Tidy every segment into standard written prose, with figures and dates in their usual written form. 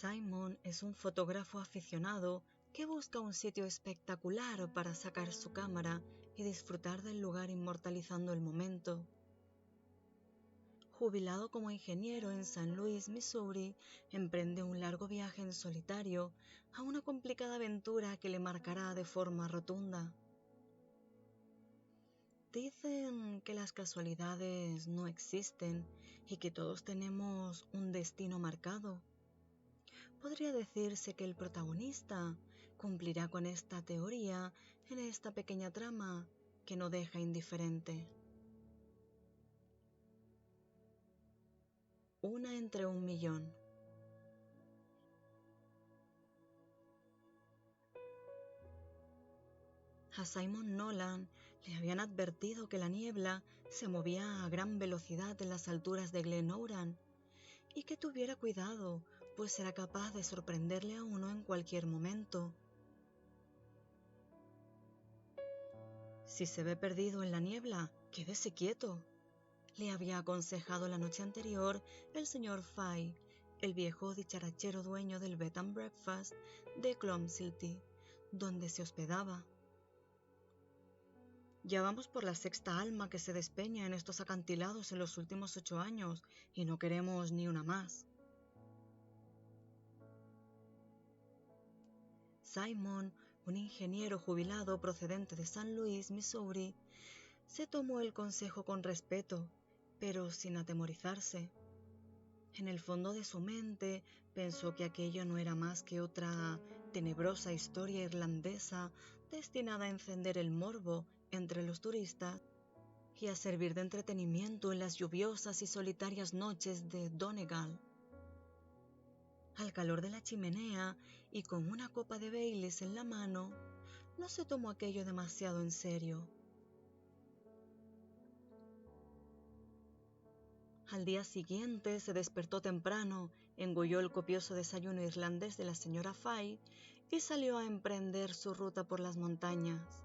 Simon es un fotógrafo aficionado que busca un sitio espectacular para sacar su cámara y disfrutar del lugar inmortalizando el momento. Jubilado como ingeniero en San Luis, Missouri, emprende un largo viaje en solitario a una complicada aventura que le marcará de forma rotunda. Dicen que las casualidades no existen y que todos tenemos un destino marcado. Podría decirse que el protagonista cumplirá con esta teoría en esta pequeña trama que no deja indiferente. Una entre 1.000.000. A Simon Nolan le habían advertido que la niebla se movía a gran velocidad en las alturas de Glen Ouran y que tuviera cuidado, pues era capaz de sorprenderle a uno en cualquier momento. Si se ve perdido en la niebla, quédese quieto, le había aconsejado la noche anterior el señor Fay, el viejo dicharachero dueño del Bed and Breakfast de Clomsilty, donde se hospedaba. Ya vamos por la sexta alma que se despeña en estos acantilados en los últimos 8 años y no queremos ni una más. Simon, un ingeniero jubilado procedente de San Luis, Missouri, se tomó el consejo con respeto, pero sin atemorizarse. En el fondo de su mente pensó que aquello no era más que otra tenebrosa historia irlandesa destinada a encender el morbo entre los turistas y a servir de entretenimiento en las lluviosas y solitarias noches de Donegal. Al calor de la chimenea y con una copa de Baileys en la mano, no se tomó aquello demasiado en serio. Al día siguiente se despertó temprano, engulló el copioso desayuno irlandés de la señora Fay y salió a emprender su ruta por las montañas.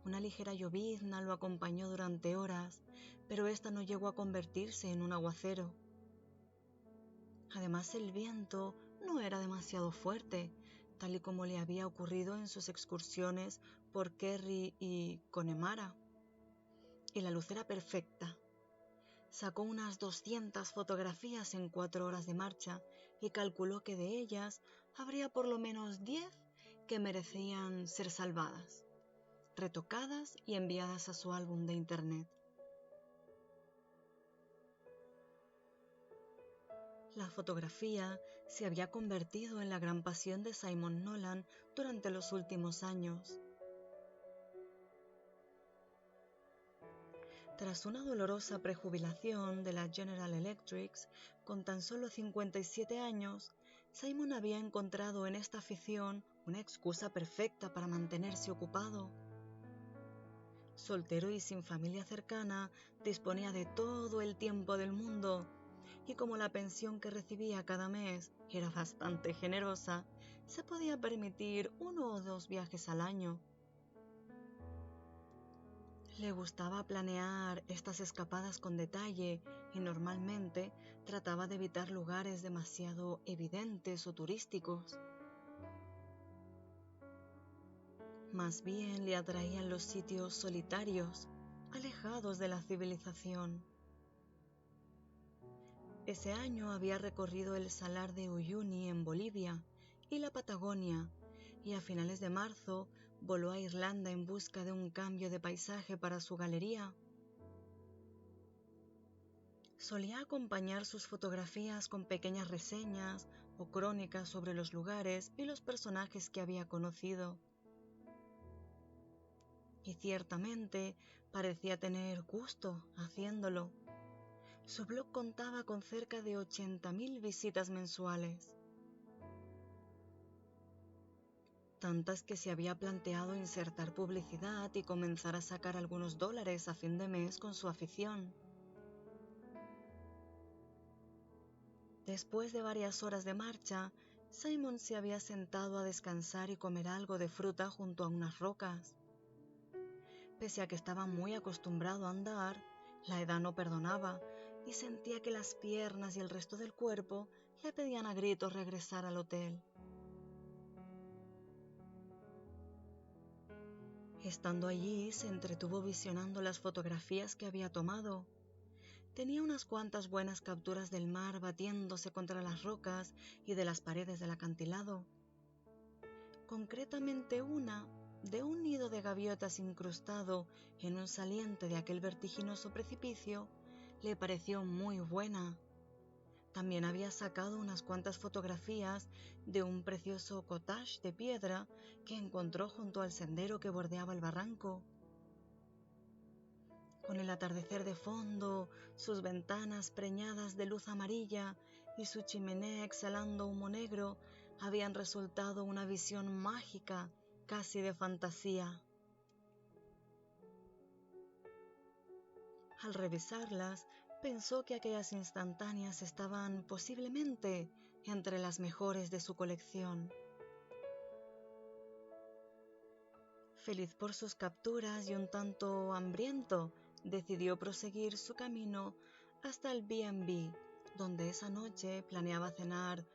Una ligera llovizna lo acompañó durante horas, pero esta no llegó a convertirse en un aguacero. Además, el viento no era demasiado fuerte, tal y como le había ocurrido en sus excursiones por Kerry y Connemara. Y la luz era perfecta. Sacó unas 200 fotografías en 4 horas de marcha y calculó que de ellas habría por lo menos 10 que merecían ser salvadas, retocadas y enviadas a su álbum de internet. La fotografía se había convertido en la gran pasión de Simon Nolan durante los últimos años. Tras una dolorosa prejubilación de la General Electric, con tan solo 57 años, Simon había encontrado en esta afición una excusa perfecta para mantenerse ocupado. Soltero y sin familia cercana, disponía de todo el tiempo del mundo, y como la pensión que recibía cada mes era bastante generosa, se podía permitir 1 o 2 viajes al año. Le gustaba planear estas escapadas con detalle y normalmente trataba de evitar lugares demasiado evidentes o turísticos. Más bien le atraían los sitios solitarios, alejados de la civilización. Ese año había recorrido el Salar de Uyuni en Bolivia y la Patagonia, y a finales de marzo voló a Irlanda en busca de un cambio de paisaje para su galería. Solía acompañar sus fotografías con pequeñas reseñas o crónicas sobre los lugares y los personajes que había conocido. Y ciertamente parecía tener gusto haciéndolo. Su blog contaba con cerca de 80.000 visitas mensuales. Tantas que se había planteado insertar publicidad y comenzar a sacar algunos dólares a fin de mes con su afición. Después de varias horas de marcha, Simon se había sentado a descansar y comer algo de fruta junto a unas rocas. Pese a que estaba muy acostumbrado a andar, la edad no perdonaba y sentía que las piernas y el resto del cuerpo le pedían a gritos regresar al hotel. Estando allí, se entretuvo visionando las fotografías que había tomado. Tenía unas cuantas buenas capturas del mar batiéndose contra las rocas y de las paredes del acantilado. Concretamente una de un nido de gaviotas incrustado en un saliente de aquel vertiginoso precipicio le pareció muy buena. También había sacado unas cuantas fotografías de un precioso cottage de piedra que encontró junto al sendero que bordeaba el barranco. Con el atardecer de fondo, sus ventanas preñadas de luz amarilla y su chimenea exhalando humo negro, habían resultado una visión mágica, casi de fantasía. Al revisarlas, pensó que aquellas instantáneas estaban posiblemente entre las mejores de su colección. Feliz por sus capturas y un tanto hambriento, decidió proseguir su camino hasta el B&B, donde esa noche planeaba cenar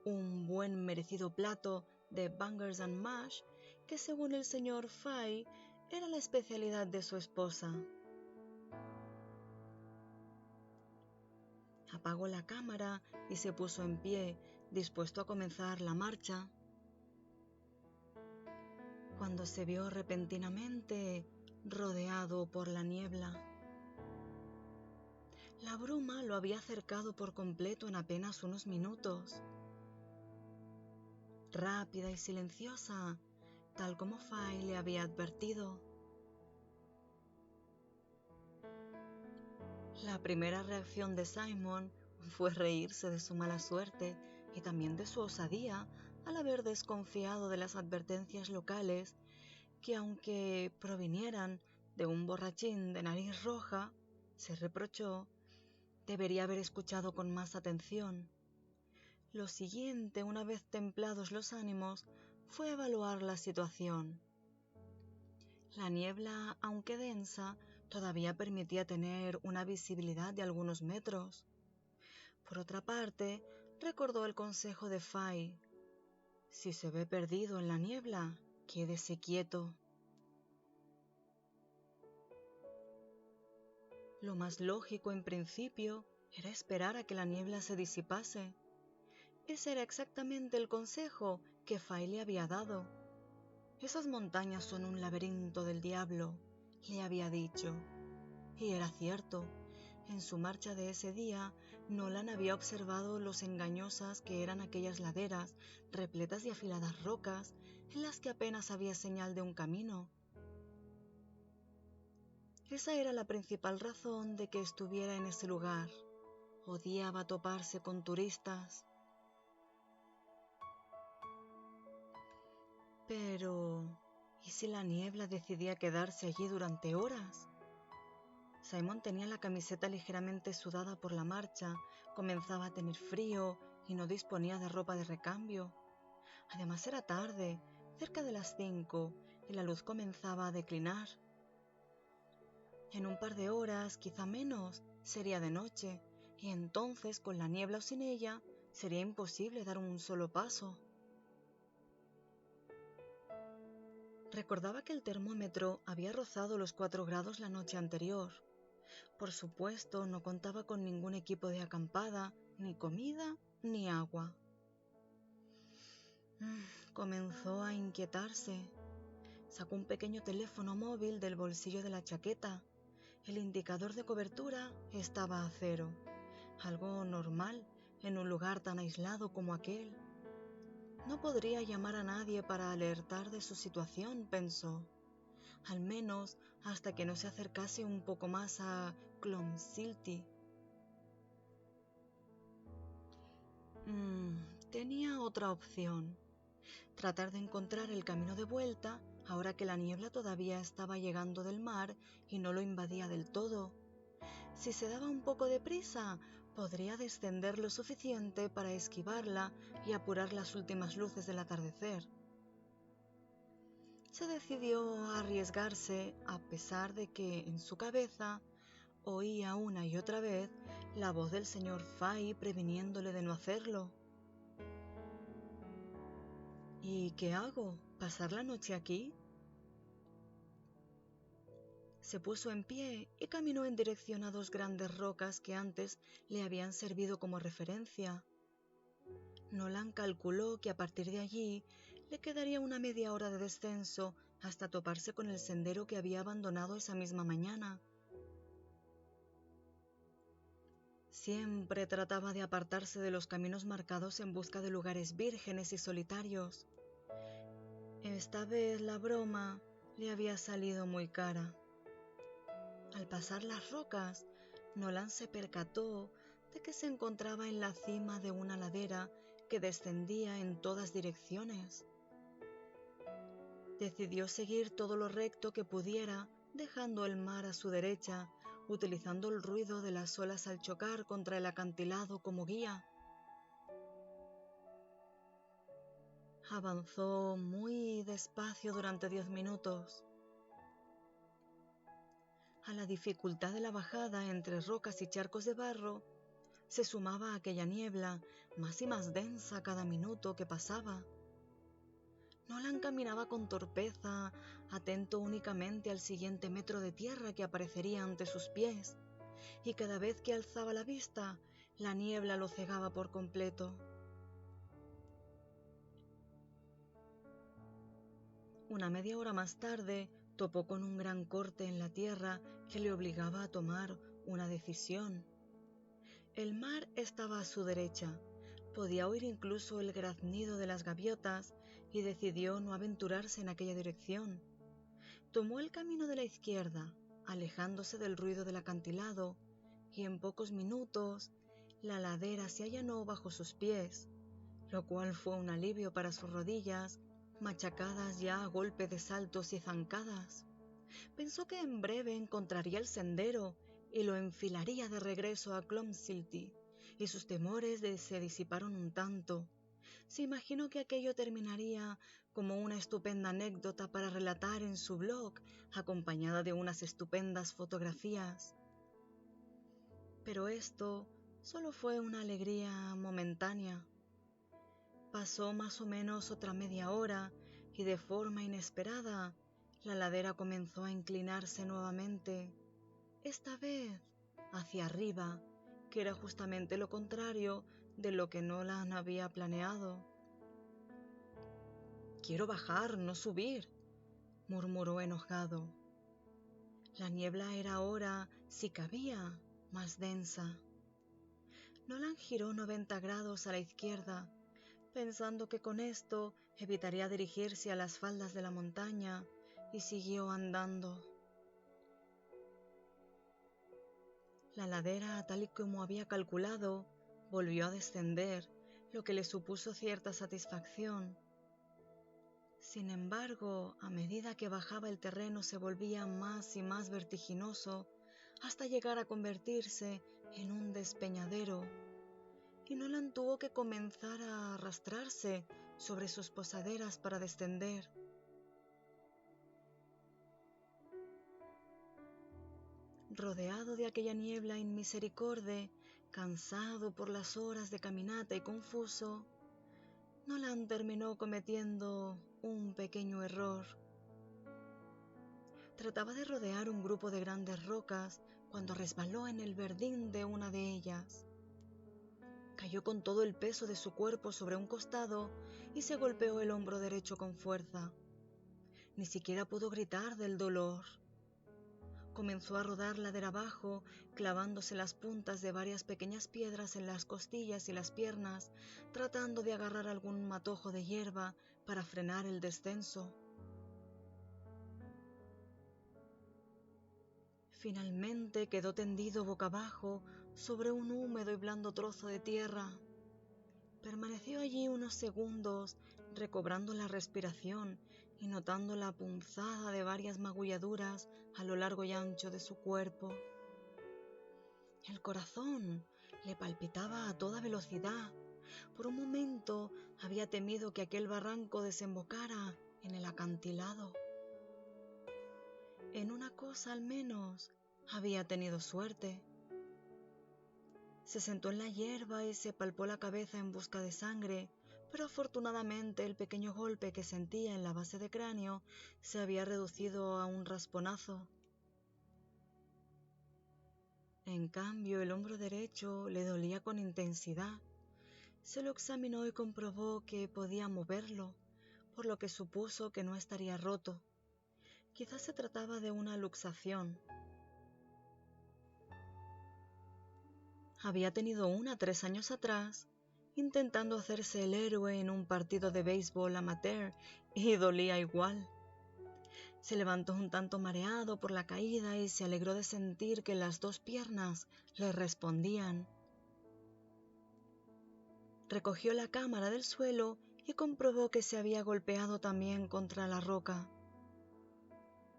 un buen merecido plato de bangers and mash que, según el señor Fay, era la especialidad de su esposa. Apagó la cámara y se puso en pie, dispuesto a comenzar la marcha, cuando se vio repentinamente rodeado por la niebla. La bruma lo había cercado por completo en apenas unos minutos. Rápida y silenciosa, tal como Fay le había advertido. La primera reacción de Simon fue reírse de su mala suerte y también de su osadía al haber desconfiado de las advertencias locales que, aunque provinieran de un borrachín de nariz roja, se reprochó, debería haber escuchado con más atención. Lo siguiente, una vez templados los ánimos, fue evaluar la situación. La niebla, aunque densa, todavía permitía tener una visibilidad de algunos metros. Por otra parte, recordó el consejo de Fay: si se ve perdido en la niebla, quédese quieto. Lo más lógico en principio era esperar a que la niebla se disipase. Ese era exactamente el consejo que Fay le había dado. Esas montañas son un laberinto del diablo, le había dicho. Y era cierto. En su marcha de ese día, Nolan había observado lo engañosas que eran aquellas laderas repletas de afiladas rocas en las que apenas había señal de un camino. Esa era la principal razón de que estuviera en ese lugar. Odiaba toparse con turistas. Pero, ¿y si la niebla decidía quedarse allí durante horas? Simon tenía la camiseta ligeramente sudada por la marcha, comenzaba a tener frío y no disponía de ropa de recambio. Además era tarde, cerca de las 5, y la luz comenzaba a declinar. En un par de horas, quizá menos, sería de noche, y entonces, con la niebla o sin ella, sería imposible dar un solo paso. Recordaba que el termómetro había rozado los 4 grados la noche anterior. Por supuesto, no contaba con ningún equipo de acampada, ni comida, ni agua. Comenzó a inquietarse. Sacó un pequeño teléfono móvil del bolsillo de la chaqueta. El indicador de cobertura estaba a 0, algo normal en un lugar tan aislado como aquel. No podría llamar a nadie para alertar de su situación, pensó, al menos hasta que no se acercase un poco más a Clonsilty. Tenía otra opción, tratar de encontrar el camino de vuelta ahora que la niebla todavía estaba llegando del mar y no lo invadía del todo. Si se daba un poco de prisa, podría descender lo suficiente para esquivarla y apurar las últimas luces del atardecer. Se decidió a arriesgarse a pesar de que en su cabeza oía una y otra vez la voz del señor Fay previniéndole de no hacerlo. ¿Y qué hago? ¿Pasar la noche aquí? Se puso en pie y caminó en dirección a dos grandes rocas que antes le habían servido como referencia. Nolan calculó que a partir de allí le quedaría una media hora de descenso hasta toparse con el sendero que había abandonado esa misma mañana. Siempre trataba de apartarse de los caminos marcados en busca de lugares vírgenes y solitarios. Esta vez la broma le había salido muy cara. Al pasar las rocas, Nolan se percató de que se encontraba en la cima de una ladera que descendía en todas direcciones. Decidió seguir todo lo recto que pudiera, dejando el mar a su derecha, utilizando el ruido de las olas al chocar contra el acantilado como guía. Avanzó muy despacio durante 10 minutos. A la dificultad de la bajada entre rocas y charcos de barro, se sumaba aquella niebla, más y más densa cada minuto que pasaba. Nolan caminaba con torpeza, atento únicamente al siguiente metro de tierra que aparecería ante sus pies, y cada vez que alzaba la vista, la niebla lo cegaba por completo. Una media hora más tarde, topó con un gran corte en la tierra que le obligaba a tomar una decisión. El mar estaba a su derecha, podía oír incluso el graznido de las gaviotas y decidió no aventurarse en aquella dirección. Tomó el camino de la izquierda, alejándose del ruido del acantilado, y en pocos minutos la ladera se allanó bajo sus pies, lo cual fue un alivio para sus rodillas, machacadas ya a golpe de saltos y zancadas. Pensó que en breve encontraría el sendero y lo enfilaría de regreso a Clonsilty, y sus temores se disiparon un tanto. Se imaginó que aquello terminaría como una estupenda anécdota para relatar en su blog, acompañada de unas estupendas fotografías. Pero esto solo fue una alegría momentánea. Pasó más o menos otra media hora y de forma inesperada la ladera comenzó a inclinarse nuevamente, esta vez hacia arriba, que era justamente lo contrario de lo que Nolan había planeado. «Quiero bajar, no subir», murmuró enojado. La niebla era ahora, si cabía, más densa. Nolan giró 90 grados a la izquierda, pensando que con esto evitaría dirigirse a las faldas de la montaña, y siguió andando. La ladera, tal y como había calculado, volvió a descender, lo que le supuso cierta satisfacción. Sin embargo, a medida que bajaba el terreno se volvía más y más vertiginoso, hasta llegar a convertirse en un despeñadero, y Nolan tuvo que comenzar a arrastrarse sobre sus posaderas para descender. Rodeado de aquella niebla inmisericorde, cansado por las horas de caminata y confuso, Nolan terminó cometiendo un pequeño error. Trataba de rodear un grupo de grandes rocas cuando resbaló en el verdín de una de ellas. Cayó con todo el peso de su cuerpo sobre un costado y se golpeó el hombro derecho con fuerza. Ni siquiera pudo gritar del dolor. Comenzó a rodar ladera abajo, clavándose las puntas de varias pequeñas piedras en las costillas y las piernas, tratando de agarrar algún matojo de hierba para frenar el descenso. Finalmente quedó tendido boca abajo sobre un húmedo y blando trozo de tierra. Permaneció allí unos segundos, recobrando la respiración y notando la punzada de varias magulladuras a lo largo y ancho de su cuerpo. El corazón le palpitaba a toda velocidad. Por un momento había temido que aquel barranco desembocara en el acantilado. En una cosa al menos Había tenido suerte. Se sentó en la hierba y se palpó la cabeza en busca de sangre, pero afortunadamente el pequeño golpe que sentía en la base de cráneo se había reducido a un rasponazo. En cambio, el hombro derecho le dolía con intensidad. Se lo examinó y comprobó que podía moverlo, por lo que supuso que no estaría roto. Quizás se trataba de una luxación. Había tenido una 3 años atrás, intentando hacerse el héroe en un partido de béisbol amateur, y dolía igual. Se levantó un tanto mareado por la caída y se alegró de sentir que las 2 piernas le respondían. Recogió la cámara del suelo y comprobó que se había golpeado también contra la roca.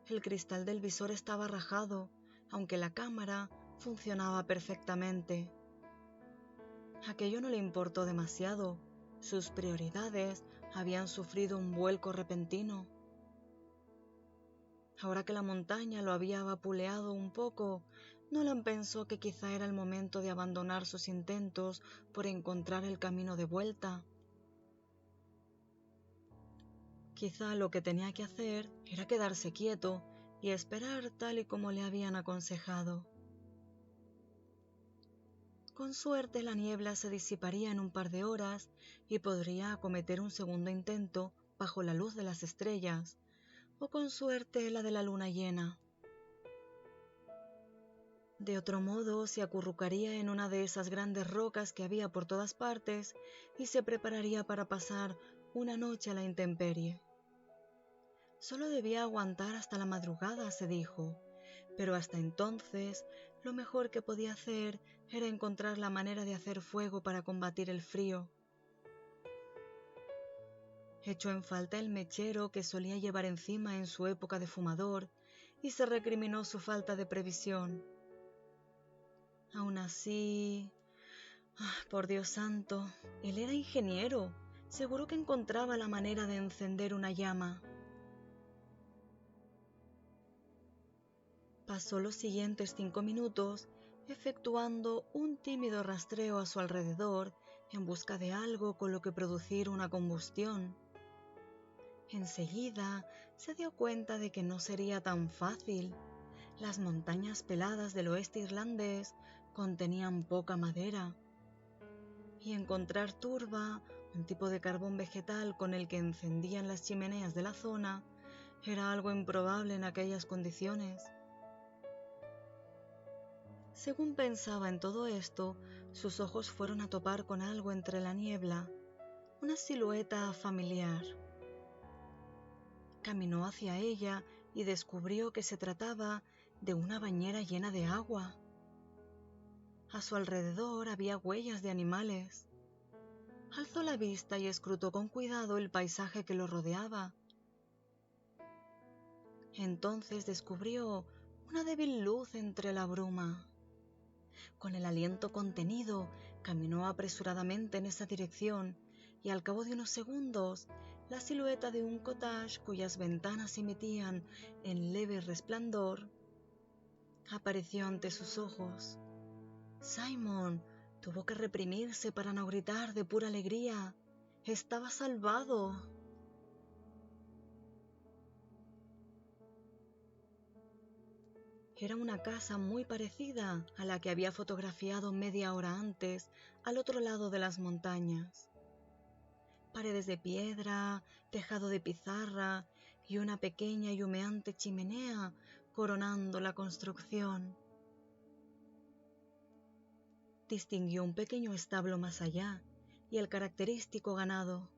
El cristal del visor estaba rajado, aunque la cámara funcionaba perfectamente. Aquello no le importó demasiado. Sus prioridades habían sufrido un vuelco repentino. Ahora que la montaña lo había vapuleado un poco, Nolan pensó que quizá era el momento de abandonar sus intentos por encontrar el camino de vuelta. Quizá lo que tenía que hacer era quedarse quieto y esperar tal y como le habían aconsejado. Con suerte la niebla se disiparía en un par de horas y podría acometer un segundo intento bajo la luz de las estrellas, o con suerte la de la luna llena. De otro modo, se acurrucaría en una de esas grandes rocas que había por todas partes y se prepararía para pasar una noche a la intemperie. Solo debía aguantar hasta la madrugada, se dijo, pero hasta entonces lo mejor que podía hacer era encontrar la manera de hacer fuego para combatir el frío. Echó en falta el mechero que solía llevar encima en su época de fumador y se recriminó su falta de previsión. Aún así... por Dios santo, él era ingeniero. Seguro que encontraba la manera de encender una llama. Pasó los siguientes 5 minutos efectuando un tímido rastreo a su alrededor en busca de algo con lo que producir una combustión. Enseguida se dio cuenta de que no sería tan fácil. Las montañas peladas del oeste irlandés contenían poca madera, y encontrar turba, un tipo de carbón vegetal con el que encendían las chimeneas de la zona, era algo improbable en aquellas condiciones. Según pensaba en todo esto, sus ojos fueron a topar con algo entre la niebla, una silueta familiar. Caminó hacia ella y descubrió que se trataba de una bañera llena de agua. A su alrededor había huellas de animales. Alzó la vista y escrutó con cuidado el paisaje que lo rodeaba. Entonces descubrió una débil luz entre la bruma. Con el aliento contenido, caminó apresuradamente en esa dirección y al cabo de unos segundos, la silueta de un cottage cuyas ventanas emitían en leve resplandor apareció ante sus ojos. Simon tuvo que reprimirse para no gritar de pura alegría. ¡Estaba salvado! Era una casa muy parecida a la que había fotografiado media hora antes al otro lado de las montañas. Paredes de piedra, tejado de pizarra y una pequeña y humeante chimenea coronando la construcción. Distinguió un pequeño establo más allá y el característico ganado.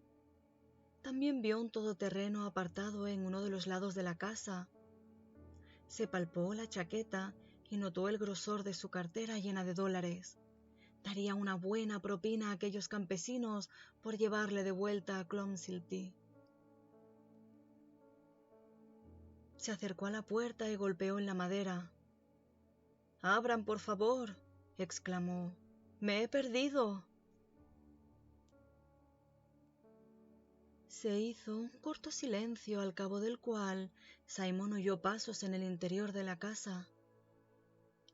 También vio un todoterreno apartado en uno de los lados de la casa. Se palpó la chaqueta y notó el grosor de su cartera llena de dólares. Daría una buena propina a aquellos campesinos por llevarle de vuelta a Clonsilty. Se acercó a la puerta y golpeó en la madera. «¡Abran, por favor!», exclamó. «¡Me he perdido!». Se hizo un corto silencio, al cabo del cual Simon oyó pasos en el interior de la casa.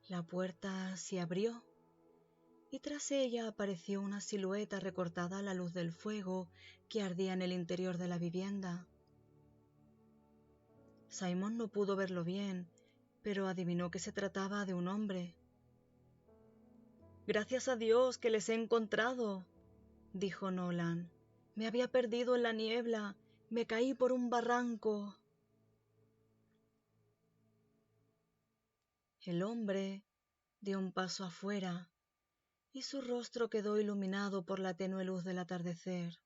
La puerta se abrió y tras ella apareció una silueta recortada a la luz del fuego que ardía en el interior de la vivienda. Simon no pudo verlo bien, pero adivinó que se trataba de un hombre. «Gracias a Dios que les he encontrado», dijo Nolan. «Me había perdido en la niebla. Me caí por un barranco». El hombre dio un paso afuera y su rostro quedó iluminado por la tenue luz del atardecer.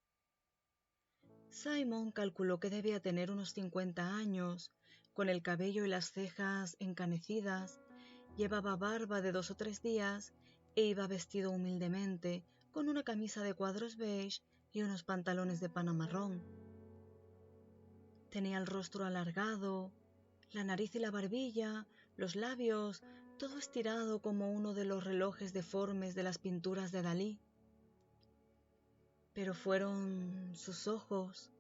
Simon calculó que debía tener unos 50 años, con el cabello y las cejas encanecidas, llevaba barba de 2 o 3 días e iba vestido humildemente, con una camisa de cuadros beige y unos pantalones de pana marrón. Tenía el rostro alargado, la nariz y la barbilla, los labios, todo estirado como uno de los relojes deformes de las pinturas de Dalí. Pero fueron sus ojos,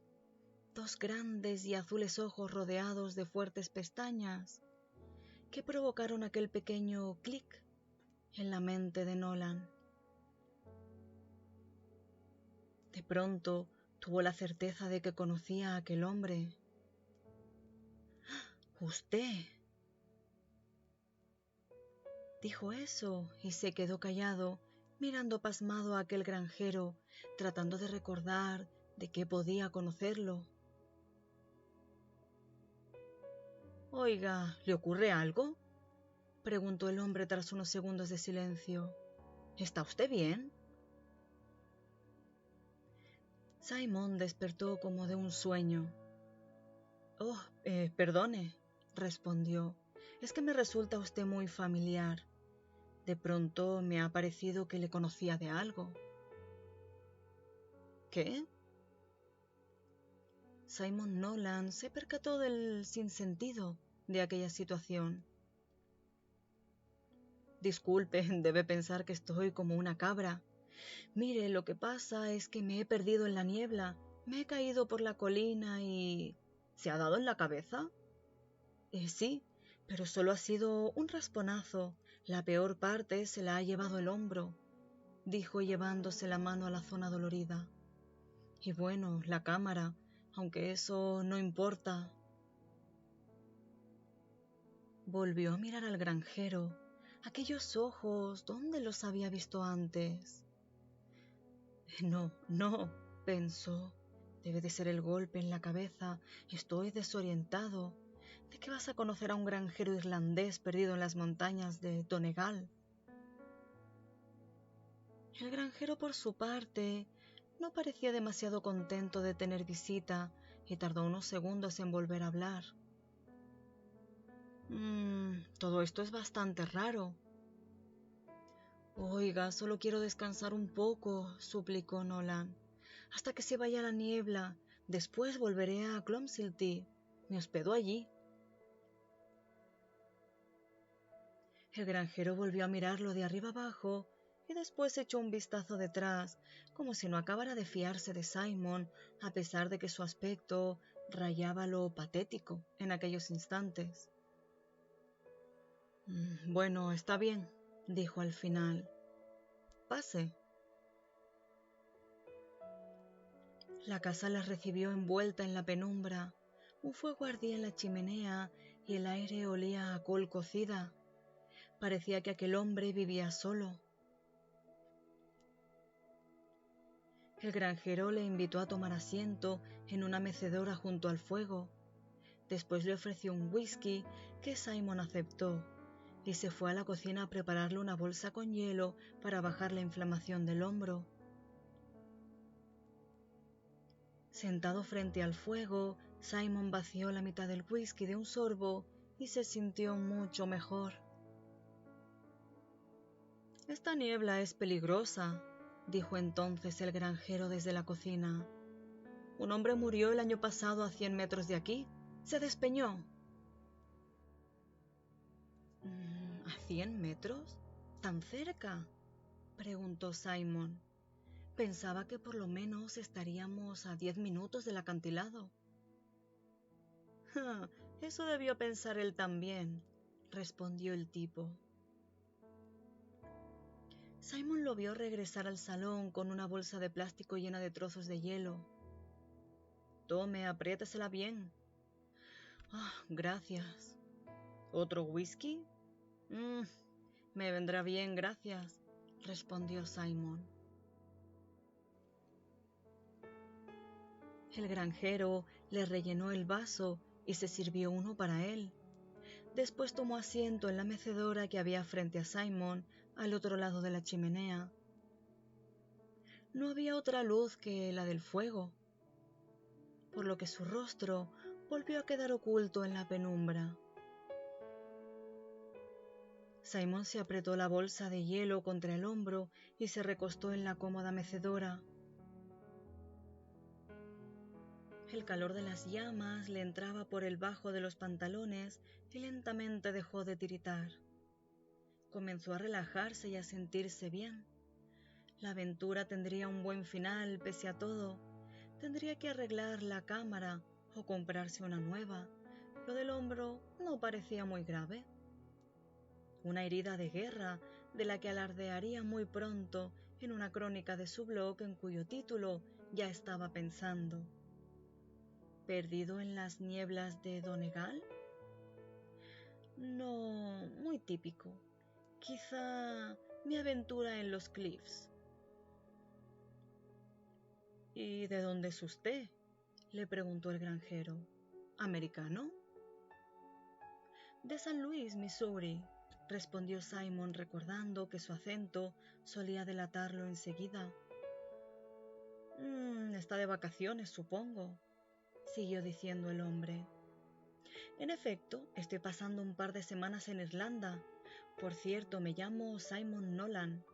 2 grandes y azules ojos rodeados de fuertes pestañas, que provocaron aquel pequeño clic en la mente de Nolan. De pronto tuvo la certeza de que conocía a aquel hombre. «¡Usted!», dijo eso y se quedó callado, mirando pasmado a aquel granjero, tratando de recordar de qué podía conocerlo. «Oiga, ¿le ocurre algo?», preguntó el hombre tras unos segundos de silencio. «¿Está usted bien?». Simon despertó como de un sueño. «Oh, perdone», respondió. «Es que me resulta usted muy familiar. De pronto me ha parecido que le conocía de algo». «¿Qué?». Simon Nolan se percató del sinsentido de aquella situación. «Disculpe, debe pensar que estoy como una cabra. Mire, lo que pasa es que me he perdido en la niebla, me he caído por la colina y... ¿Se ha dado en la cabeza?». Sí, pero solo ha sido un rasponazo. La peor parte se la ha llevado el hombro», dijo llevándose la mano a la zona dolorida. «Y bueno, la cámara, aunque eso no importa». Volvió a mirar al granjero. Aquellos ojos, ¿dónde los había visto antes? No, pensó. Debe de ser el golpe en la cabeza. Estoy desorientado. ¿De qué vas a conocer a un granjero irlandés perdido en las montañas de Donegal? El granjero, por su parte, no parecía demasiado contento de tener visita y tardó unos segundos en volver a hablar. Todo esto es bastante raro». «Oiga, solo quiero descansar un poco», suplicó Nolan, «hasta que se vaya la niebla. Después volveré a Clonsilty. Me hospedo allí». El granjero volvió a mirarlo de arriba abajo y después echó un vistazo detrás, como si no acabara de fiarse de Simon, a pesar de que su aspecto rayaba lo patético en aquellos instantes. «Bueno, está bien», dijo al final. «Pase». La casa les recibió envuelta en la penumbra. Un fuego ardía en la chimenea y el aire olía a col cocida. Parecía que aquel hombre vivía solo. El granjero le invitó a tomar asiento en una mecedora junto al fuego. Después le ofreció un whisky que Simon aceptó y se fue a la cocina a prepararle una bolsa con hielo para bajar la inflamación del hombro. Sentado frente al fuego, Simon vació la mitad del whisky de un sorbo y se sintió mucho mejor. «Esta niebla es peligrosa», dijo entonces el granjero desde la cocina. «Un hombre murió el año pasado a 100 metros de aquí. Se despeñó». «¿A 100 metros? ¿Tan cerca?», preguntó Simon. «Pensaba que por lo menos estaríamos a 10 minutos del acantilado». «Eso debió pensar él también», respondió el tipo. Simon lo vio regresar al salón con una bolsa de plástico llena de trozos de hielo. Tome, apriétesela bien. Gracias. ¿Otro whisky? Me vendrá bien, gracias, respondió Simon. El granjero le rellenó el vaso y se sirvió uno para él. Después tomó asiento en la mecedora que había frente a Simon, al otro lado de la chimenea. No había otra luz que la del fuego, por lo que su rostro volvió a quedar oculto en la penumbra. Simon se apretó la bolsa de hielo contra el hombro y se recostó en la cómoda mecedora. El calor de las llamas le entraba por el bajo de los pantalones y lentamente dejó de tiritar. Comenzó a relajarse y a sentirse bien. La aventura tendría un buen final pese a todo. Tendría que arreglar la cámara o comprarse una nueva. Lo del hombro no parecía muy grave. Una herida de guerra de la que alardearía muy pronto en una crónica de su blog en cuyo título ya estaba pensando. ¿Perdido en las nieblas de Donegal? No, muy típico. Quizá mi aventura en los Cliffs. ¿Y de dónde es usted?, le preguntó el granjero. ¿Americano? De San Luis, Missouri, respondió Simon, recordando que su acento solía delatarlo enseguida. Está de vacaciones, supongo, siguió diciendo el hombre. En efecto, estoy pasando un par de semanas en Irlanda. Por cierto, me llamo Simon Nolan.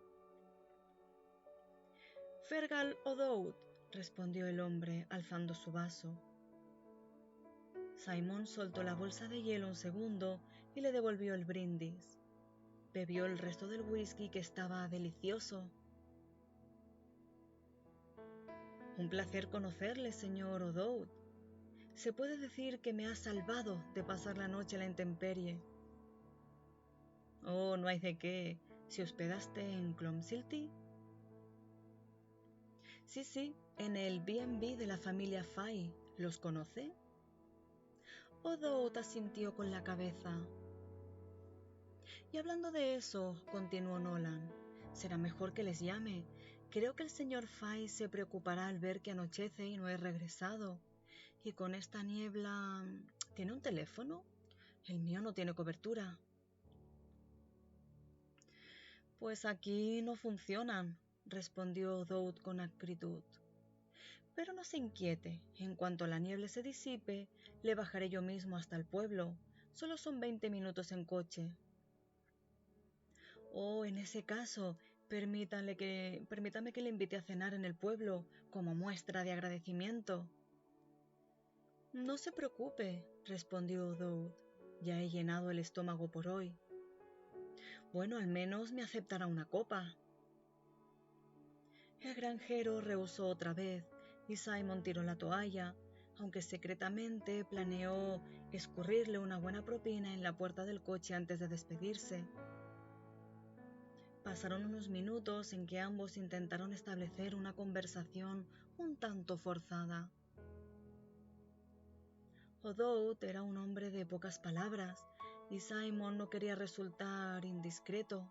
Fergal O'Dowd, respondió el hombre, alzando su vaso. Simon soltó la bolsa de hielo un segundo y le devolvió el brindis. Bebió el resto del whisky, que estaba delicioso. Un placer conocerle, señor O'Dowd. Se puede decir que me ha salvado de pasar la noche a la intemperie. Oh, no hay de qué. ¿Se hospedaste en Clonsilty? Sí, en el B&B de la familia Fay. ¿Los conoce? O'Dowd asintió con la cabeza. Y hablando de eso, continuó Nolan, será mejor que les llame. Creo que el señor Fay se preocupará al ver que anochece y no he regresado. Y con esta niebla... ¿Tiene un teléfono? El mío no tiene cobertura. Pues aquí no funcionan, respondió O'Dowd con acritud. Pero no se inquiete, en cuanto la niebla se disipe, le bajaré yo mismo hasta el pueblo. Solo son 20 minutos en coche. Oh, en ese caso, permítame que le invite a cenar en el pueblo, como muestra de agradecimiento. No se preocupe, respondió O'Dowd. Ya he llenado el estómago por hoy. Bueno, al menos me aceptará una copa. El granjero rehusó otra vez y Simon tiró la toalla, aunque secretamente planeó escurrirle una buena propina en la puerta del coche antes de despedirse. Pasaron unos minutos en que ambos intentaron establecer una conversación un tanto forzada. O'Dowd era un hombre de pocas palabras y Simon no quería resultar indiscreto.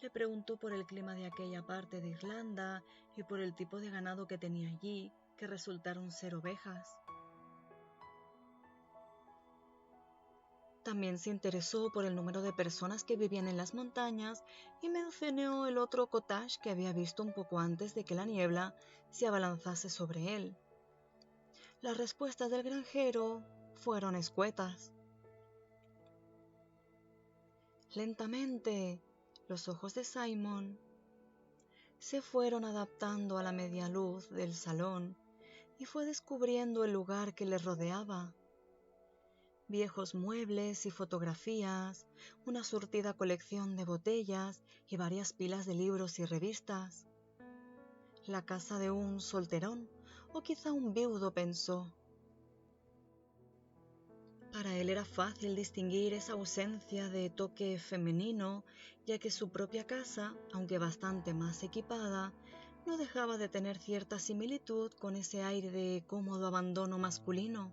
Le preguntó por el clima de aquella parte de Irlanda y por el tipo de ganado que tenía allí, que resultaron ser ovejas. También se interesó por el número de personas que vivían en las montañas y mencionó el otro cottage que había visto un poco antes de que la niebla se abalanzase sobre él. Las respuestas del granjero fueron escuetas. Lentamente, los ojos de Simon se fueron adaptando a la media luz del salón y fue descubriendo el lugar que le rodeaba. Viejos muebles y fotografías, una surtida colección de botellas y varias pilas de libros y revistas. La casa de un solterón, o quizá un viudo, pensó. Para él era fácil distinguir esa ausencia de toque femenino, ya que su propia casa, aunque bastante más equipada, no dejaba de tener cierta similitud con ese aire de cómodo abandono masculino.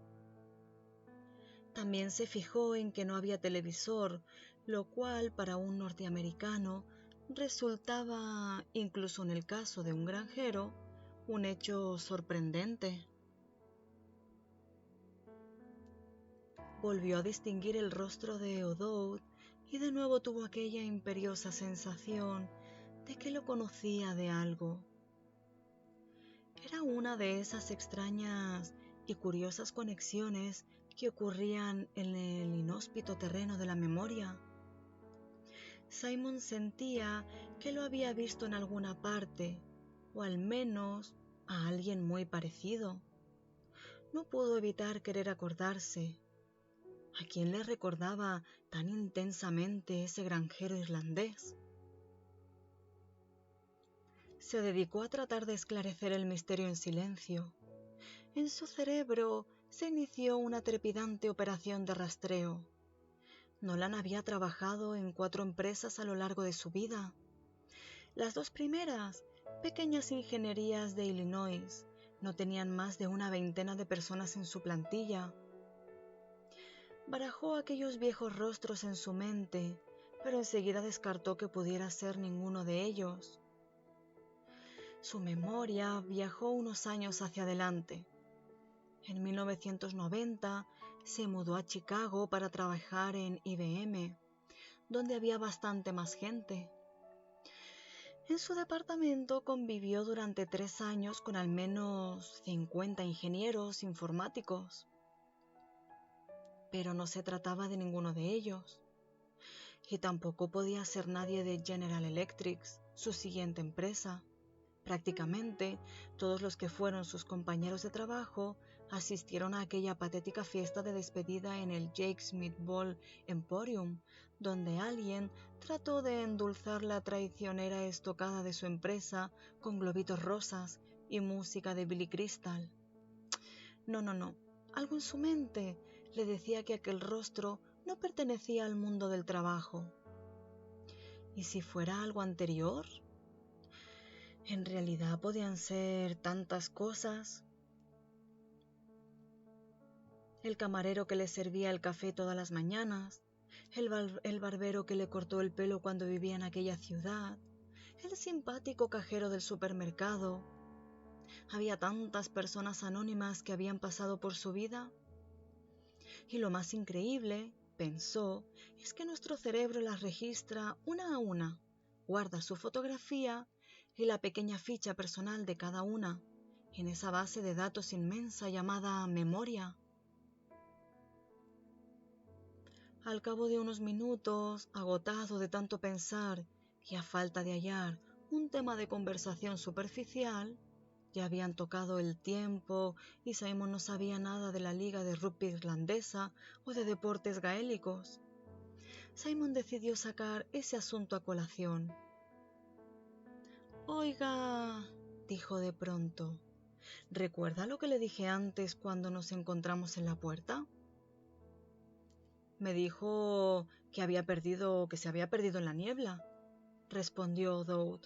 También se fijó en que no había televisor, lo cual para un norteamericano resultaba, incluso en el caso de un granjero, un hecho sorprendente. Volvió a distinguir el rostro de O'Dowd y de nuevo tuvo aquella imperiosa sensación de que lo conocía de algo. Era una de esas extrañas y curiosas conexiones que ocurrían en el inhóspito terreno de la memoria. Simon sentía que lo había visto en alguna parte, o al menos a alguien muy parecido. No pudo evitar querer acordarse. ¿A quién le recordaba tan intensamente ese granjero irlandés? Se dedicó a tratar de esclarecer el misterio en silencio. En su cerebro se inició una trepidante operación de rastreo. Nolan había trabajado en 4 empresas a lo largo de su vida. Las 2 primeras, pequeñas ingenierías de Illinois, no tenían más de una veintena de personas en su plantilla. Barajó aquellos viejos rostros en su mente, pero enseguida descartó que pudiera ser ninguno de ellos. Su memoria viajó unos años hacia adelante. En 1990 se mudó a Chicago para trabajar en IBM, donde había bastante más gente. En su departamento convivió durante 3 años con al menos 50 ingenieros informáticos, pero no se trataba de ninguno de ellos, y tampoco podía ser nadie de General Electric, su siguiente empresa. Prácticamente todos los que fueron sus compañeros de trabajo asistieron a aquella patética fiesta de despedida en el Jake's Meatball Emporium, donde alguien trató de endulzar la traicionera estocada de su empresa con globitos rosas y música de Billy Crystal. No. Algo en su mente le decía que aquel rostro no pertenecía al mundo del trabajo. ¿Y si fuera algo anterior? En realidad podían ser tantas cosas. El camarero que le servía el café todas las mañanas, el barbero que le cortó el pelo cuando vivía en aquella ciudad, el simpático cajero del supermercado. Había tantas personas anónimas que habían pasado por su vida. Y lo más increíble, pensó, es que nuestro cerebro las registra una a una, guarda su fotografía y la pequeña ficha personal de cada una en esa base de datos inmensa llamada memoria. Al cabo de unos minutos, agotado de tanto pensar y a falta de hallar un tema de conversación superficial, ya habían tocado el tiempo y Simon no sabía nada de la liga de rugby irlandesa o de deportes gaélicos. Simon decidió sacar ese asunto a colación. «Oiga», dijo de pronto, «¿recuerda lo que le dije antes cuando nos encontramos en la puerta?» «Me dijo que se había perdido en la niebla», respondió O'Dowd.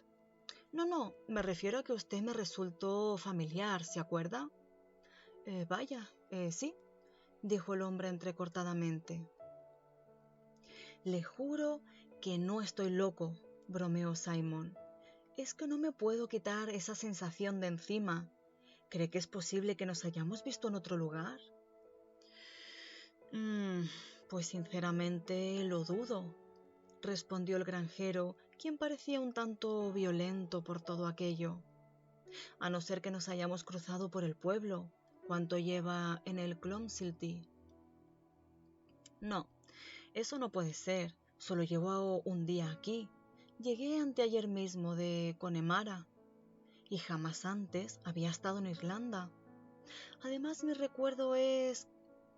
No, me refiero a que usted me resultó familiar, ¿se acuerda? Vaya, sí», dijo el hombre entrecortadamente. «Le juro que no estoy loco», bromeó Simon. «Es que no me puedo quitar esa sensación de encima. ¿Cree que es posible que nos hayamos visto en otro lugar?» Pues sinceramente lo dudo», respondió el granjero, quien parecía un tanto violento por todo aquello. «A no ser que nos hayamos cruzado por el pueblo. ¿Cuánto lleva en el Clonsilty?» «No, eso no puede ser. Solo llevo un día aquí. Llegué anteayer mismo de Connemara y jamás antes había estado en Irlanda. Además, mi recuerdo es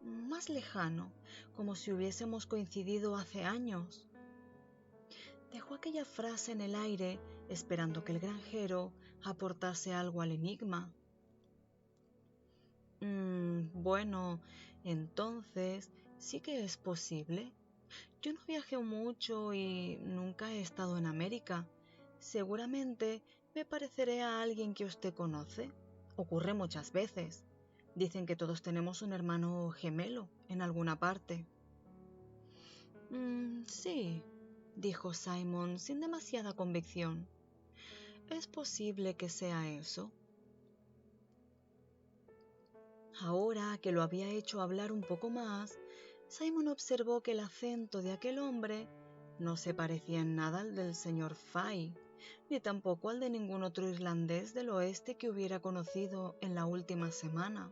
más lejano, como si hubiésemos coincidido hace años». Dejó aquella frase en el aire, esperando que el granjero aportase algo al enigma. Bueno, entonces, Sí que es posible. Yo no viajé mucho y nunca he estado en América. Seguramente me pareceré a alguien que usted conoce. Ocurre muchas veces. Dicen que todos tenemos un hermano gemelo en alguna parte. Sí, dijo Simon sin demasiada convicción. Es posible que sea eso. Ahora que lo había hecho hablar un poco más, Simon observó que el acento de aquel hombre no se parecía en nada al del señor Fay, ni tampoco al de ningún otro irlandés del oeste que hubiera conocido en la última semana,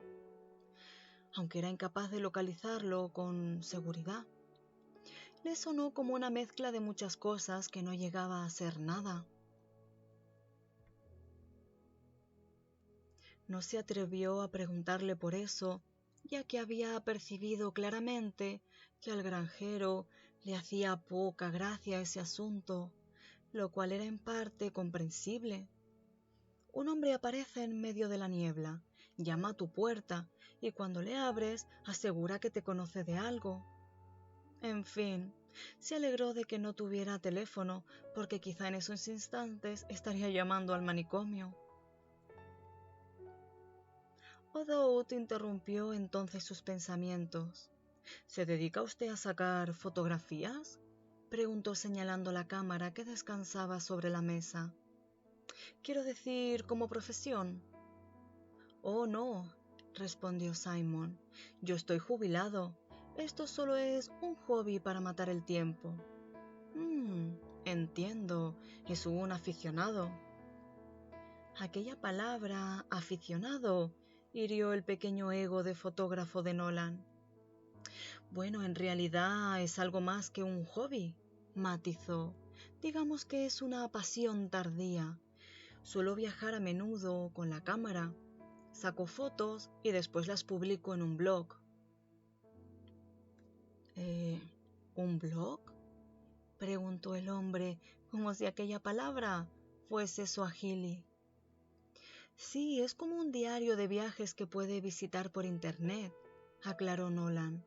aunque era incapaz de localizarlo con seguridad. Le sonó como una mezcla de muchas cosas que no llegaba a ser nada. No se atrevió a preguntarle por eso, ya que había percibido claramente que al granjero le hacía poca gracia ese asunto, lo cual era en parte comprensible. Un hombre aparece en medio de la niebla, llama a tu puerta y cuando le abres asegura que te conoce de algo. En fin, se alegró de que no tuviera teléfono, porque quizá en esos instantes estaría llamando al manicomio. O'Dowd interrumpió entonces sus pensamientos. ¿Se dedica usted a sacar fotografías?, preguntó señalando la cámara que descansaba sobre la mesa. Quiero decir, como profesión. Oh, no, respondió Simon. Yo estoy jubilado. Esto solo es un hobby para matar el tiempo. Entiendo. Es un aficionado. Aquella palabra, aficionado, hirió el pequeño ego de fotógrafo de Nolan. Bueno, en realidad es algo más que un hobby, matizó. Digamos que es una pasión tardía. Suelo viajar a menudo con la cámara. Saco fotos y después las publico en un blog. ¿Un blog?, preguntó el hombre, como si aquella palabra fuese suajili. Sí, es como un diario de viajes que puede visitar por internet, aclaró Nolan.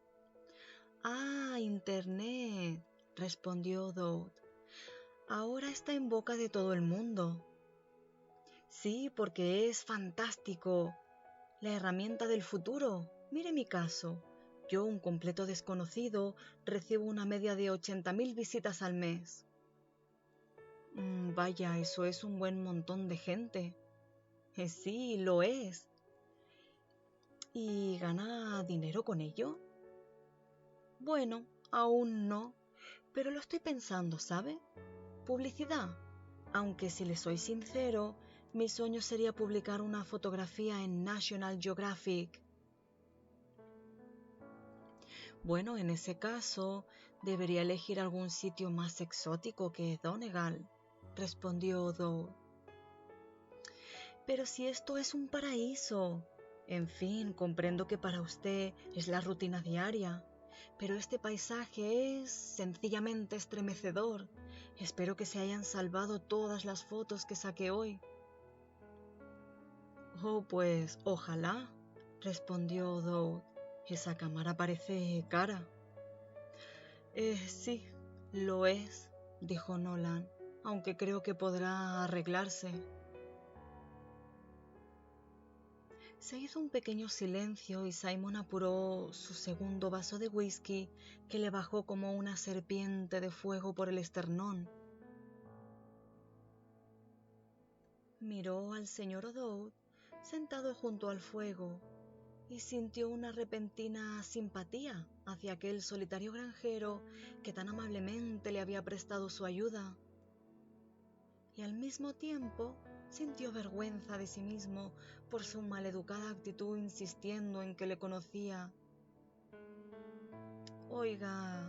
Ah, internet, respondió O'Dowd. Ahora está en boca de todo el mundo. Sí, porque es fantástico. La herramienta del futuro. Mire mi caso. Yo, un completo desconocido, recibo una media de 80.000 visitas al mes. Vaya, eso es un buen montón de gente. Sí, lo es. ¿Y gana dinero con ello? Bueno, aún no, pero lo estoy pensando, ¿sabe? Publicidad. Aunque si le soy sincero, mi sueño sería publicar una fotografía en National Geographic. Bueno, en ese caso, debería elegir algún sitio más exótico que Donegal, respondió O'Dowd. Pero si esto es un paraíso. En fin, comprendo que para usted es la rutina diaria, pero este paisaje es sencillamente estremecedor. Espero que se hayan salvado todas las fotos que saqué hoy. Oh, pues ojalá, respondió O'Dowd. Esa cámara parece cara. Sí, lo es, dijo Nolan, aunque creo que podrá arreglarse. Se hizo un pequeño silencio y Simon apuró su segundo vaso de whisky, que le bajó como una serpiente de fuego por el esternón. Miró al señor O'Dowd sentado junto al fuego y sintió una repentina simpatía hacia aquel solitario granjero que tan amablemente le había prestado su ayuda. Y al mismo tiempo sintió vergüenza de sí mismo por su maleducada actitud insistiendo en que le conocía. Oiga,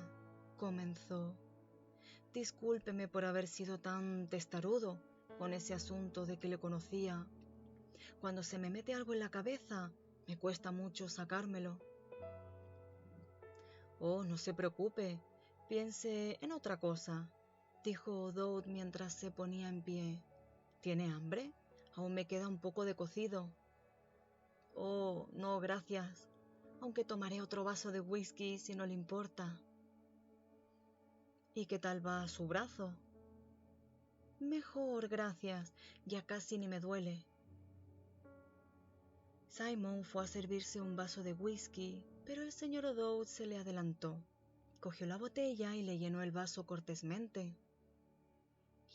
comenzó, discúlpeme por haber sido tan testarudo con ese asunto de que le conocía. Cuando se me mete algo en la cabeza, me cuesta mucho sacármelo. Oh, no se preocupe, piense en otra cosa, dijo O'Dowd mientras se ponía en pie. ¿Tiene hambre? Aún me queda un poco de cocido. Oh, no, gracias, aunque tomaré otro vaso de whisky si no le importa. ¿Y qué tal va su brazo? Mejor, gracias, ya casi ni me duele. Simon fue a servirse un vaso de whisky, pero el señor O'Dowd se le adelantó. Cogió la botella y le llenó el vaso cortésmente.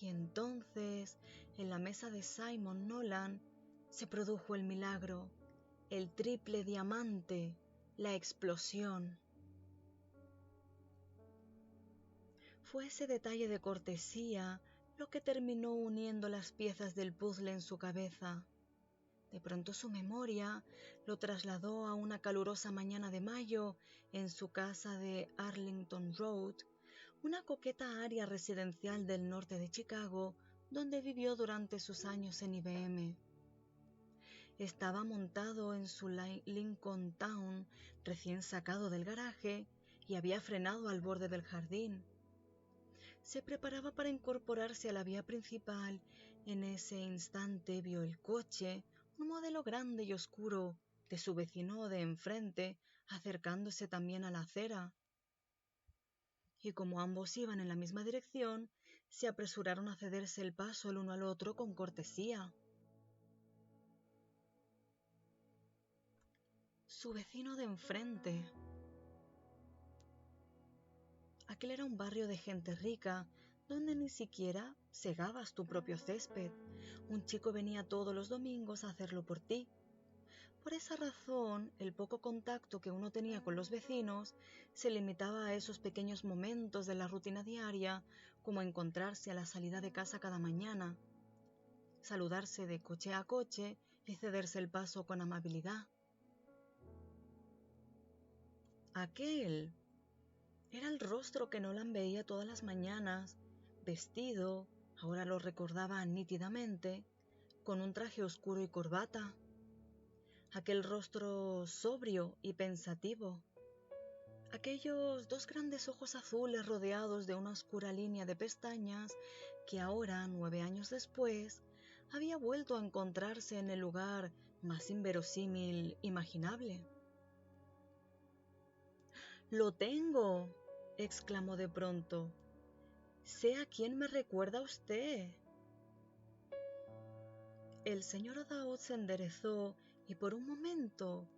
Y entonces, en la mesa de Simon Nolan, se produjo el milagro, el triple diamante, la explosión. Fue ese detalle de cortesía lo que terminó uniendo las piezas del puzzle en su cabeza. De pronto su memoria lo trasladó a una calurosa mañana de mayo en su casa de Arlington Road, una coqueta área residencial del norte de Chicago, donde vivió durante sus años en IBM. Estaba montado en su Lincoln Town, recién sacado del garaje, y había frenado al borde del jardín. Se preparaba para incorporarse a la vía principal. En ese instante vio el coche, un modelo grande y oscuro, de su vecino de enfrente, acercándose también a la acera. Y como ambos iban en la misma dirección, se apresuraron a cederse el paso el uno al otro con cortesía. Su vecino de enfrente. Aquel era un barrio de gente rica, donde ni siquiera segabas tu propio césped. Un chico venía todos los domingos a hacerlo por ti. Por esa razón, el poco contacto que uno tenía con los vecinos se limitaba a esos pequeños momentos de la rutina diaria, como encontrarse a la salida de casa cada mañana, saludarse de coche a coche y cederse el paso con amabilidad. Aquel era el rostro que Nolan veía todas las mañanas, vestido, ahora lo recordaba nítidamente, con un traje oscuro y corbata. Aquel rostro sobrio y pensativo. Aquellos dos grandes ojos azules rodeados de una oscura línea de pestañas que ahora, 9 años después, había vuelto a encontrarse en el lugar más inverosímil imaginable. «¡Lo tengo!», exclamó de pronto. «Sé a quién me recuerda usted». El señor O'Dowd se enderezó y por un momento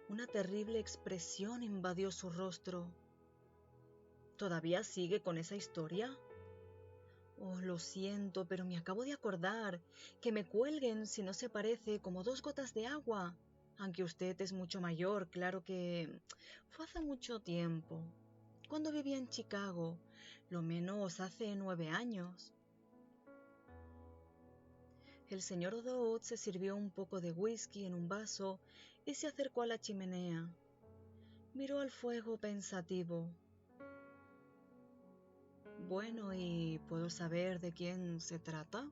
una terrible expresión invadió su rostro. «¿Todavía sigue con esa historia?» «Oh, lo siento, pero me acabo de acordar. Que me cuelguen si no se parece como 2 gotas de agua. Aunque usted es mucho mayor, claro que fue hace mucho tiempo. Cuando vivía en Chicago, lo menos hace 9 años». El señor O'Dowd se sirvió un poco de whisky en un vaso y se acercó a la chimenea. Miró al fuego pensativo. «Bueno, ¿y puedo saber de quién se trata?»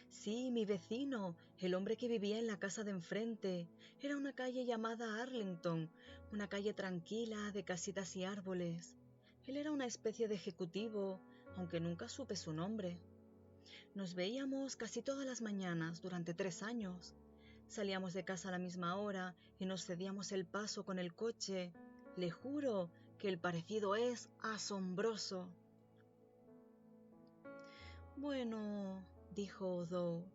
«Sí, mi vecino, el hombre que vivía en la casa de enfrente. Era una calle llamada Arlington, una calle tranquila de casitas y árboles. Él era una especie de ejecutivo, aunque nunca supe su nombre. Nos veíamos casi todas las mañanas durante 3 años. Salíamos de casa a la misma hora y nos cedíamos el paso con el coche. Le juro que el parecido es asombroso». «Bueno», dijo O'Dowd,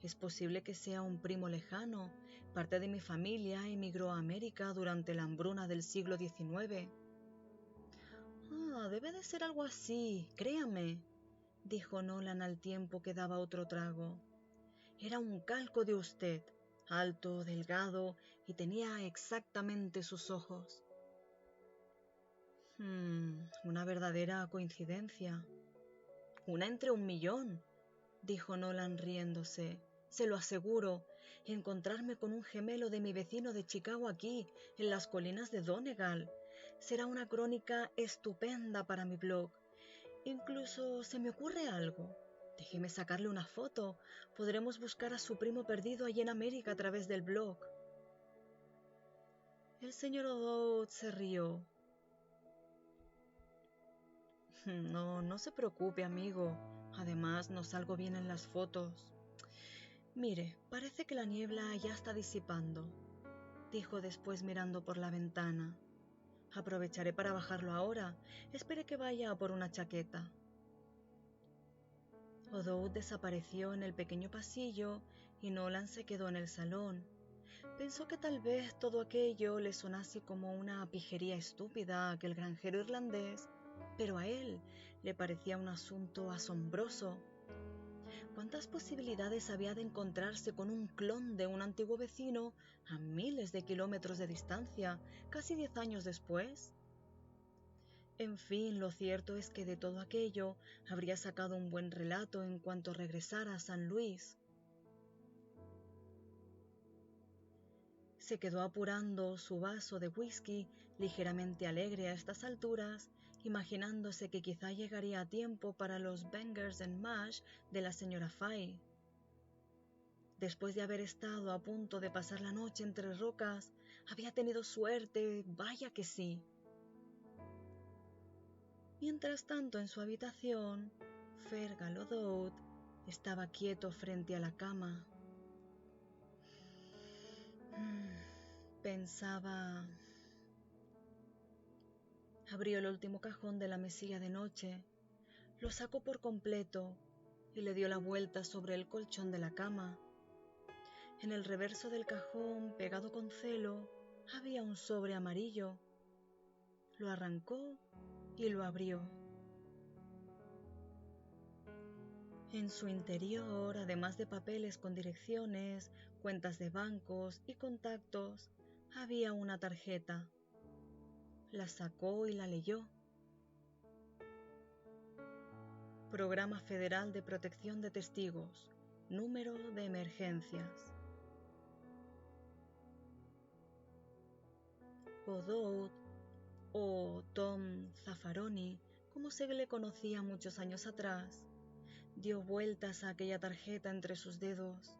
«es posible que sea un primo lejano. Parte de mi familia emigró a América durante la hambruna del siglo XIX». «Ah, debe de ser algo así, créame», dijo Nolan al tiempo que daba otro trago. «Era un calco de usted, alto, delgado, y tenía exactamente sus ojos». Una verdadera coincidencia. «Una entre 1.000.000», dijo Nolan riéndose. «Se lo aseguro, encontrarme con un gemelo de mi vecino de Chicago aquí, en las colinas de Donegal, será una crónica estupenda para mi blog. Incluso se me ocurre algo. Déjeme sacarle una foto. Podremos buscar a su primo perdido allí en América a través del blog». El señor O'Dowd se rió. No se preocupe, amigo. Además, no salgo bien en las fotos. Mire, parece que la niebla ya está disipando. dijo después mirando por la ventana. Aprovecharé para bajarlo ahora. Espere que vaya a por una chaqueta. O'Dowd desapareció en el pequeño pasillo y Nolan se quedó en el salón. Pensó que tal vez todo aquello le sonase como una pijería estúpida a aquel granjero irlandés, pero a él le parecía un asunto asombroso. ¿Cuántas posibilidades había de encontrarse con un clon de un antiguo vecino a miles de kilómetros de distancia, casi 10 años después? En fin, lo cierto es que de todo aquello habría sacado un buen relato en cuanto regresara a San Luis. Se quedó apurando su vaso de whisky, ligeramente alegre a estas alturas, imaginándose que quizá llegaría a tiempo para los bangers and mash de la señora Fay. Después de haber estado a punto de pasar la noche entre rocas, había tenido suerte, vaya que sí. Mientras tanto, en su habitación, Fergal O'Dowd estaba quieto frente a la cama. Pensaba. Abrió el último cajón de la mesilla de noche, lo sacó por completo y le dio la vuelta sobre el colchón de la cama. En el reverso del cajón, pegado con celo, había un sobre amarillo. Lo arrancó y lo abrió. En su interior, además de papeles con direcciones, cuentas de bancos y contactos, había una tarjeta. La sacó y la leyó. Programa Federal de Protección de Testigos. Número de emergencias. O'Dowd, o Tom Zaffaroni, como se le conocía muchos años atrás, dio vueltas a aquella tarjeta entre sus dedos.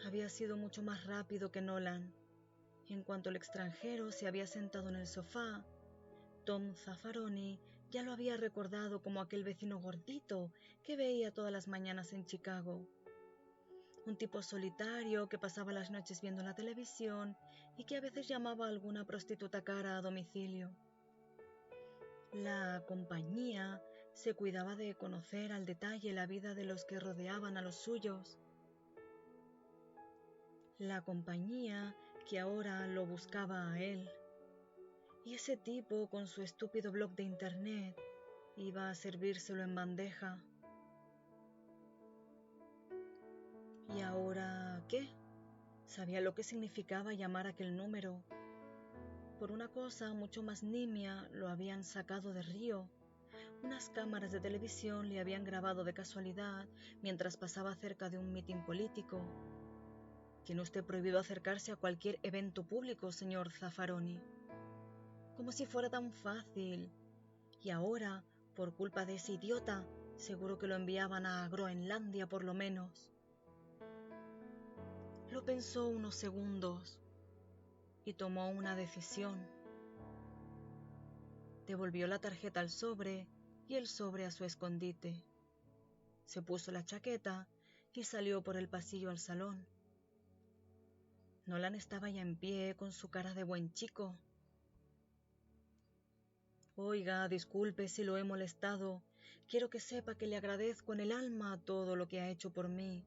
Había sido mucho más rápido que Nolan. En cuanto el extranjero se había sentado en el sofá, Tom Zaffaroni ya lo había recordado como aquel vecino gordito que veía todas las mañanas en Chicago. Un tipo solitario que pasaba las noches viendo la televisión y que a veces llamaba a alguna prostituta cara a domicilio. La compañía se cuidaba de conocer al detalle la vida de los que rodeaban a los suyos. La compañía que ahora lo buscaba a él. Y ese tipo, con su estúpido blog de internet, iba a servírselo en bandeja. ¿Y ahora qué? Sabía lo que significaba llamar aquel número. Por una cosa mucho más nimia lo habían sacado de Río. Unas cámaras de televisión le habían grabado de casualidad mientras pasaba cerca de un mitin político. Tiene usted prohibido acercarse a cualquier evento público, señor Zaffaroni. Como si fuera tan fácil. Y ahora, por culpa de ese idiota, seguro que lo enviaban a Groenlandia por lo menos. Lo pensó unos segundos y tomó una decisión. Devolvió la tarjeta al sobre y el sobre a su escondite. Se puso la chaqueta y salió por el pasillo al salón. Nolan estaba ya en pie con su cara de buen chico. Oiga, disculpe si lo he molestado. Quiero que sepa que le agradezco en el alma todo lo que ha hecho por mí.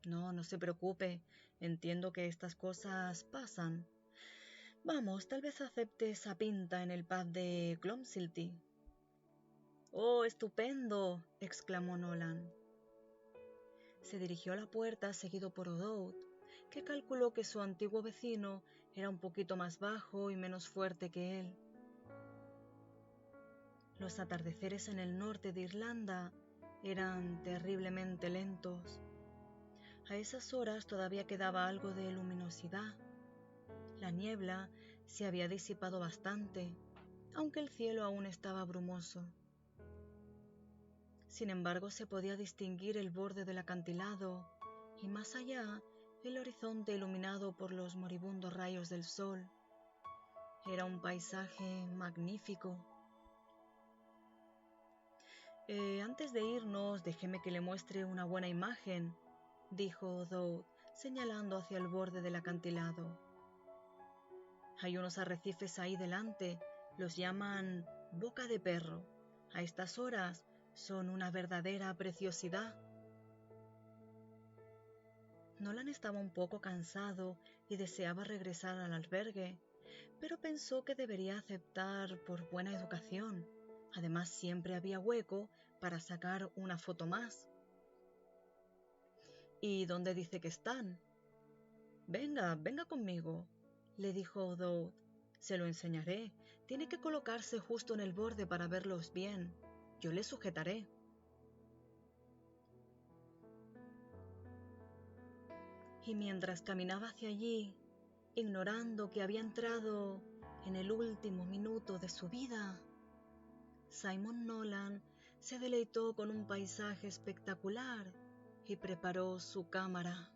No se preocupe. Entiendo que estas cosas pasan. Vamos, tal vez acepte esa pinta en el pub de Clomsilty. ¡Oh, estupendo!, exclamó Nolan. Se dirigió a la puerta seguido por O'Dowd, que calculó que su antiguo vecino era un poquito más bajo y menos fuerte que él. Los atardeceres en el norte de Irlanda eran terriblemente lentos. A esas horas todavía quedaba algo de luminosidad. La niebla se había disipado bastante, aunque el cielo aún estaba brumoso. Sin embargo, se podía distinguir el borde del acantilado y más allá el horizonte iluminado por los moribundos rayos del sol. Era un paisaje magnífico. Antes de irnos, déjeme que le muestre una buena imagen, dijo O'Dowd, señalando hacia el borde del acantilado. Hay unos arrecifes ahí delante, los llaman Boca de Perro. A estas horas son una verdadera preciosidad. Nolan estaba un poco cansado y deseaba regresar al albergue, pero pensó que debería aceptar por buena educación. Además, siempre había hueco para sacar una foto más. ¿Y dónde dice que están? Venga, venga conmigo, le dijo O'Dowd. Se lo enseñaré. Tiene que colocarse justo en el borde para verlos bien. Yo le sujetaré. Y mientras caminaba hacia allí, ignorando que había entrado en el último minuto de su vida, Simon Nolan se deleitó con un paisaje espectacular y preparó su cámara.